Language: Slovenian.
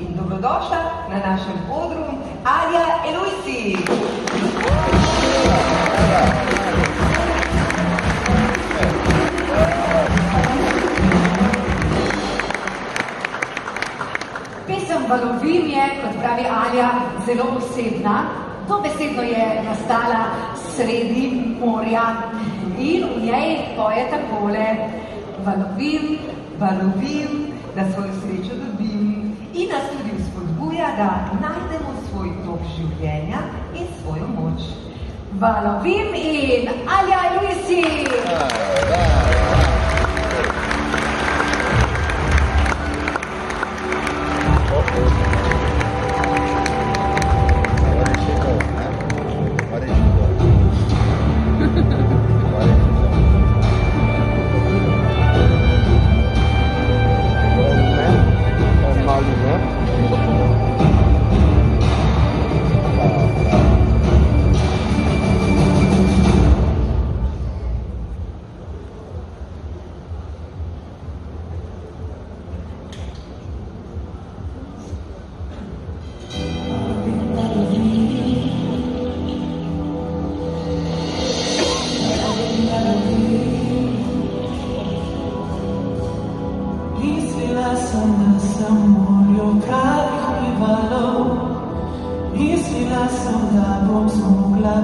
in dobrodošla na našem odru Alja Eluisi. Pesem Valovim je, kot pravi Alja, zelo osebna. Dobesedno je nastala sredi morja in v njej poje takole: valovim, valovim, da svojo srečo dobim, in nas tudi vzpodbuja, da najdemo svoj tok življenja in svojo moč. Valovim in Alja Eluisi! Mislila sem, da bom zmogla